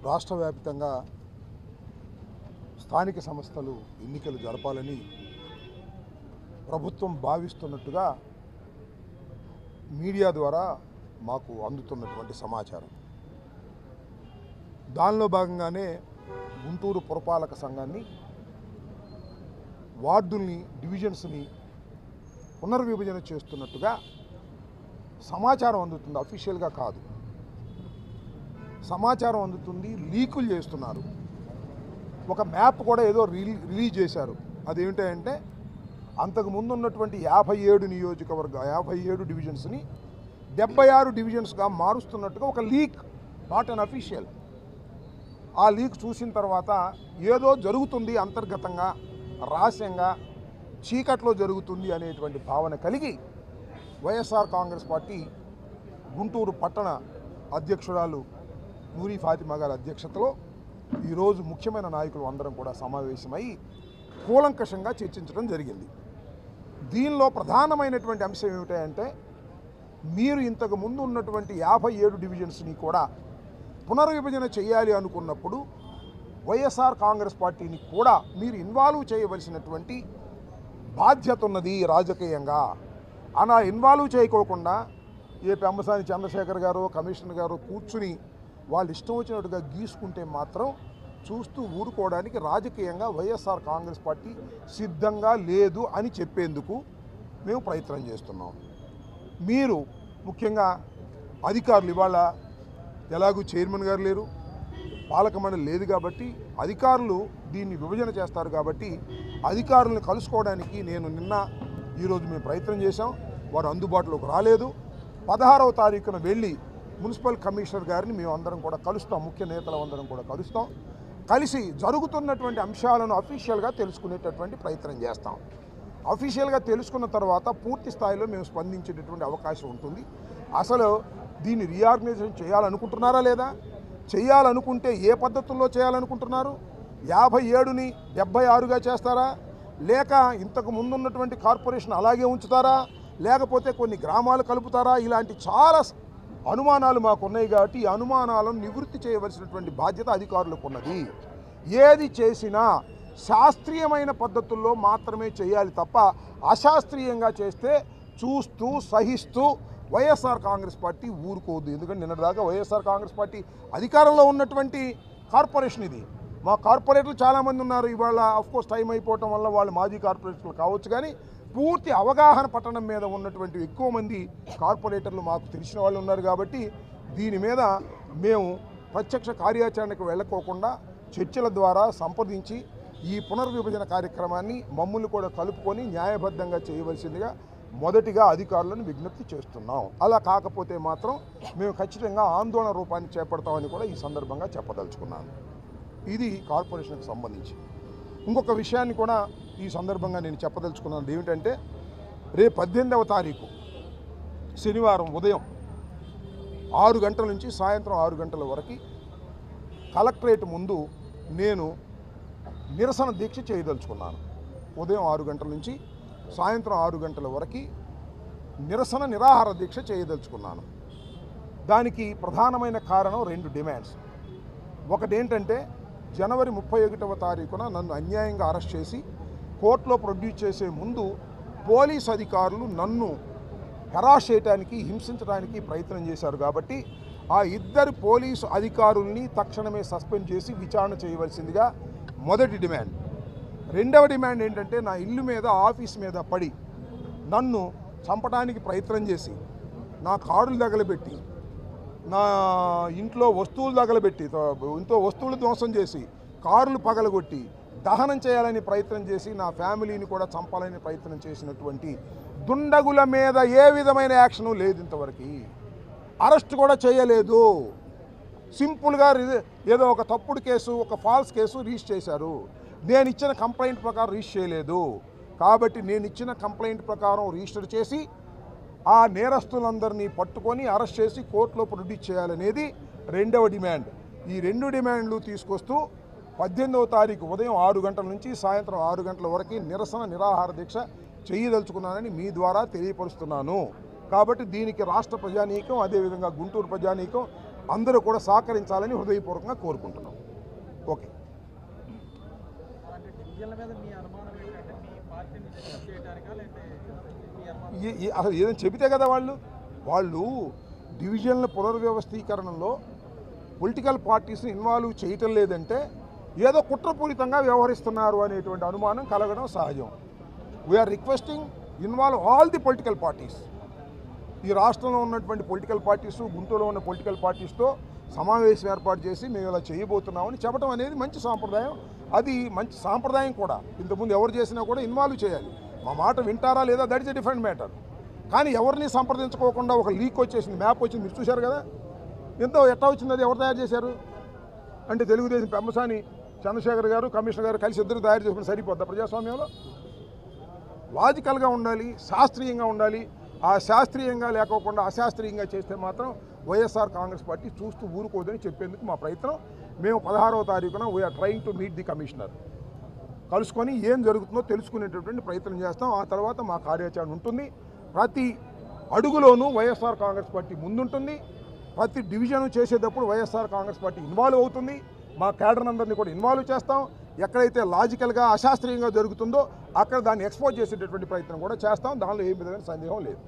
రాష్ట్ర వ్యాప్తంగా స్థానిక సంస్థలు ఎన్నికలు జరపాలని ప్రభుత్వం భావిస్తున్నట్టుగా మీడియా ద్వారా మాకు అందుతున్నటువంటి సమాచారం. దానిలో భాగంగానే గుంటూరు పురపాలక సంఘాన్ని, వార్డుల్ని, డివిజన్స్ని పునర్విభజన చేస్తున్నట్టుగా సమాచారం అందుతుంది. అఫీషియల్గా కాదు, సమాచారం అందుతుంది. లీకులు చేస్తున్నారు. ఒక మ్యాప్ కూడా ఏదో రిలీజ్ చేశారు. అదేమిటంటే అంతకుముందు ఉన్నటువంటి 57 నియోజకవర్గ 57 డివిజన్స్ని 76 డివిజన్స్గా మారుస్తున్నట్టుగా ఒక లీక్, నాట్ అన్ అఫీషియల్. ఆ లీక్ చూసిన తర్వాత ఏదో జరుగుతుంది, అంతర్గతంగా రహస్యంగా చీకట్లో జరుగుతుంది అనేటువంటి భావన కలిగి వైఎస్ఆర్ కాంగ్రెస్ పార్టీ గుంటూరు పట్టణ అధ్యక్షురాలు నూరి ఫాతిమా గారి అధ్యక్షతలో ఈరోజు ముఖ్యమైన నాయకులు అందరం కూడా సమావేశమై కూలంకషంగా చర్చించడం జరిగింది. దీనిలో ప్రధానమైనటువంటి అంశం ఏమిటంటే, మీరు ఇంతకు ముందు ఉన్నటువంటి 57 డివిజన్స్ని కూడా పునర్విభజన చేయాలి అనుకున్నప్పుడు వైఎస్ఆర్ కాంగ్రెస్ పార్టీని కూడా మీరు ఇన్వాల్వ్ చేయవలసినటువంటి బాధ్యత ఉన్నది రాజకీయంగా. అలా ఇన్వాల్వ్ చేయకోకుండా ఏ పెమ్మసాని చంద్రశేఖర్ గారు, కమిషనర్ గారు కూర్చుని వాళ్ళు ఇష్టం వచ్చినట్టుగా గీసుకుంటే మాత్రం చూస్తూ ఊరుకోవడానికి రాజకీయంగా వైఎస్ఆర్ కాంగ్రెస్ పార్టీ సిద్ధంగా లేదు అని చెప్పేందుకు మేము ప్రయత్నం చేస్తున్నాం. మీరు ముఖ్యంగా అధికారులు, ఇవాళ ఎలాగూ చైర్మన్ గారు లేరు, పాలక మండలి లేదు కాబట్టి అధికారులు దీన్ని విభజన చేస్తారు కాబట్టి అధికారులను కలుసుకోవడానికి నేను ఈరోజు మేము ప్రయత్నం చేశాం. వారు అందుబాటులోకి రాలేదు. 16వ తారీఖున వెళ్ళి మున్సిపల్ కమిషనర్ గారిని మేము అందరం కూడా కలుస్తాం, ముఖ్య నేతలు అందరం కూడా కలుస్తాం. కలిసి జరుగుతున్నటువంటి అంశాలను అఫీషియల్గా తెలుసుకునేటటువంటి ప్రయత్నం చేస్తాం. అఫీషియల్గా తెలుసుకున్న తర్వాత పూర్తి స్థాయిలో మేము స్పందించేటటువంటి అవకాశం ఉంటుంది. అసలు దీన్ని రీఆర్గనైజేషన్ చేయాలనుకుంటున్నారా లేదా, చేయాలనుకుంటే ఏ పద్ధతుల్లో చేయాలనుకుంటున్నారు? 57ని 76గా చేస్తారా, లేక ఇంతకు ముందున్నటువంటి కార్పొరేషన్ అలాగే ఉంచుతారా, లేకపోతే కొన్ని గ్రామాలు కలుపుతారా? ఇలాంటి చాలా అనుమానాలు మాకున్నాయి కాబట్టి ఈ అనుమానాలను నివృత్తి చేయవలసినటువంటి బాధ్యత అధికారులకు ఉన్నది. ఏది చేసినా శాస్త్రీయమైన పద్ధతుల్లో మాత్రమే చేయాలి తప్ప అశాస్త్రీయంగా చేస్తే చూస్తూ సహిస్తూ వైఎస్ఆర్ కాంగ్రెస్ పార్టీ ఊరుకోదు. ఎందుకంటే నిన్నటిదాకా వైఎస్ఆర్ కాంగ్రెస్ పార్టీ అధికారంలో ఉన్నటువంటి కార్పొరేషన్ ఇది. మా కార్పొరేటర్లు చాలామంది ఉన్నారు. ఇవాళ ఆఫ్కోర్స్ టైం అయిపోవటం వల్ల వాళ్ళు మాజీ కార్పొరేటర్లు కావచ్చు, కానీ పూర్తి అవగాహన పట్టణం మీద ఉన్నటువంటి ఎక్కువ మంది కార్పొరేటర్లు మాకు తెలిసిన వాళ్ళు ఉన్నారు. కాబట్టి దీని మీద మేము ప్రత్యక్ష కార్యాచరణకు వెళ్ళకోకుండా చర్చల ద్వారా సంప్రదించి ఈ పునర్విభజన కార్యక్రమాన్ని మమ్మల్ని కూడా కలుపుకొని న్యాయబద్ధంగా చేయవలసిందిగా మొదటిగా అధికారులను విజ్ఞప్తి చేస్తున్నాం. అలా కాకపోతే మాత్రం మేము ఖచ్చితంగా ఆందోళన రూపాన్ని చేపడతామని కూడా ఈ సందర్భంగా చెప్పదలుచుకున్నాను. ఇది కార్పొరేషన్కి సంబంధించి. ఇంకొక విషయాన్ని కూడా ఈ సందర్భంగా నేను చెప్పదలుచుకున్నాను. ఏమిటంటే, రేపు 18వ తారీఖు శనివారం ఉదయం 6 గంటల నుంచి సాయంత్రం 6 గంటల వరకు కలెక్టరేట్ ముందు నేను నిరసన దీక్ష చేయదలుచుకున్నాను. ఉదయం 6 గంటల నుంచి సాయంత్రం 6 గంటల వరకు నిరాహార దీక్ష చేయదలుచుకున్నాను. దానికి ప్రధానమైన కారణం 2 డిమాండ్స్. ఒకటేంటంటే, జనవరి 31వ తారీఖున నన్ను అన్యాయంగా అరెస్ట్ చేసి కోర్టులో ప్రొడ్యూస్ చేసే ముందు పోలీస్ అధికారులు నన్ను హెరాస్ చేయడానికి, హింసించడానికి ప్రయత్నం చేశారు. కాబట్టి ఆ 2 పోలీసు అధికారుల్ని తక్షణమే సస్పెండ్ చేసి విచారణ చేయవలసిందిగా మొదటి డిమాండ్. రెండవ డిమాండ్ ఏంటంటే, నా ఇల్లు మీద, ఆఫీస్ మీద పడి నన్ను చంపడానికి ప్రయత్నం చేసి నా కారులు తగలబెట్టి, నా ఇంట్లో వస్తువులు తగలబెట్టి, ఇంట్లో వస్తువులు ధ్వంసం చేసి, కారులు పగలగొట్టి దహనం చేయాలని ప్రయత్నం చేసి నా ఫ్యామిలీని కూడా చంపాలని ప్రయత్నం చేసినటువంటి దుండగుల మీద ఏ విధమైన యాక్షను లేదు. ఇంతవరకు అరెస్ట్ కూడా చేయలేదు. సింపుల్గా ఏదో ఒక తప్పుడు కేసు, ఒక ఫాల్స్ కేసు రిజిస్టర్ చేశారు. నేను ఇచ్చిన కంప్లైంట్ ప్రకారం రిజిస్టర్ చేయలేదు. కాబట్టి నేను ఇచ్చిన కంప్లైంట్ ప్రకారం రిజిస్టర్ చేసి ఆ నేరస్తులందరినీ పట్టుకొని అరెస్ట్ చేసి కోర్టులో ప్రొడ్యూస్ చేయాలనేది రెండవ డిమాండ్. ఈ 2 డిమాండ్లు తీసుకొస్తూ 18వ తారీఖు ఉదయం 6 గంటల నుంచి సాయంత్రం 6 గంటల వరకు నిరాహార దీక్ష చేయదలుచుకున్నానని మీ ద్వారా తెలియపరుస్తున్నాను. కాబట్టి దీనికి రాష్ట్ర ప్రజానీకం, అదేవిధంగా గుంటూరు ప్రజానీకం అందరూ కూడా సహకరించాలని హృదయపూర్వకంగా కోరుకుంటున్నాం. ఓకే. అసలు ఏదైనా చెబితే కదా వాళ్ళు డివిజన్ల పునర్వ్యవస్థీకరణలో పొలిటికల్ పార్టీస్ని ఇన్వాల్వ్ చేయటం లేదంటే ఏదో కుట్రపూరితంగా వ్యవహరిస్తున్నారు అనేటువంటి అనుమానం కలగడం సహజం. We are requesting involve all the political parties. ఈ రాష్ట్రంలో ఉన్నటువంటి పొలిటికల్ పార్టీస్, గుంటూరులో ఉన్న పొలిటికల్ పార్టీస్తో సమావేశం ఏర్పాటు చేసి మేము ఇలా చేయబోతున్నామని చెప్పడం అనేది మంచి సాంప్రదాయం. అది మంచి సాంప్రదాయం కూడా. ఇంతకుముందు ఎవరు చేసినా కూడా ఇన్వాల్వ్ చేయాలి. మా మాట వింటారా లేదా that is a different matter. కానీ ఎవరిని సంప్రదించుకోకుండా ఒక లీక్ వచ్చేసింది, మ్యాప్ వచ్చింది, మీరు చూశారు కదా. ఎంతో ఎట్లా వచ్చింది, అది ఎవరు తయారు చేశారు అంటే తెలుగుదేశం పెమ్మసాని చంద్రశేఖర్ గారు, కమిషనర్ గారు కలిసి ఇద్దరు తయారు చేసుకుని సరిపోద్దా ప్రజాస్వామ్యంలో? లాజికల్గా ఉండాలి, శాస్త్రీయంగా ఉండాలి. ఆ శాస్త్రీయంగా లేకోకుండా అశాస్త్రీయంగా చేస్తే మాత్రం వైఎస్ఆర్ కాంగ్రెస్ పార్టీ చూస్తూ ఊరుకోదని చెప్పేందుకు మా ప్రయత్నం. మేము 16వ తారీఖున we are trying to meet the commissioner. కలుసుకొని ఏం జరుగుతుందో తెలుసుకునేటటువంటి ప్రయత్నం చేస్తాం. ఆ తర్వాత మా కార్యాచరణ ఉంటుంది. ప్రతి అడుగులోనూ వైఎస్ఆర్ కాంగ్రెస్ పార్టీ ముందుంటుంది. ప్రతి డివిజన్ చేసేటప్పుడు వైఎస్ఆర్ కాంగ్రెస్ పార్టీ ఇన్వాల్వ్ అవుతుంది. మా క్యాడర్ అందరినీ కూడా ఇన్వాల్వ్ చేస్తాం. ఎక్కడైతే లాజికల్గా అశాస్త్రీయంగా జరుగుతుందో అక్కడ దాన్ని ఎక్స్పోజ్ చేసేటటువంటి ప్రయత్నం కూడా చేస్తాం. దానిలో ఏ విధమైన సందేహం లేదు.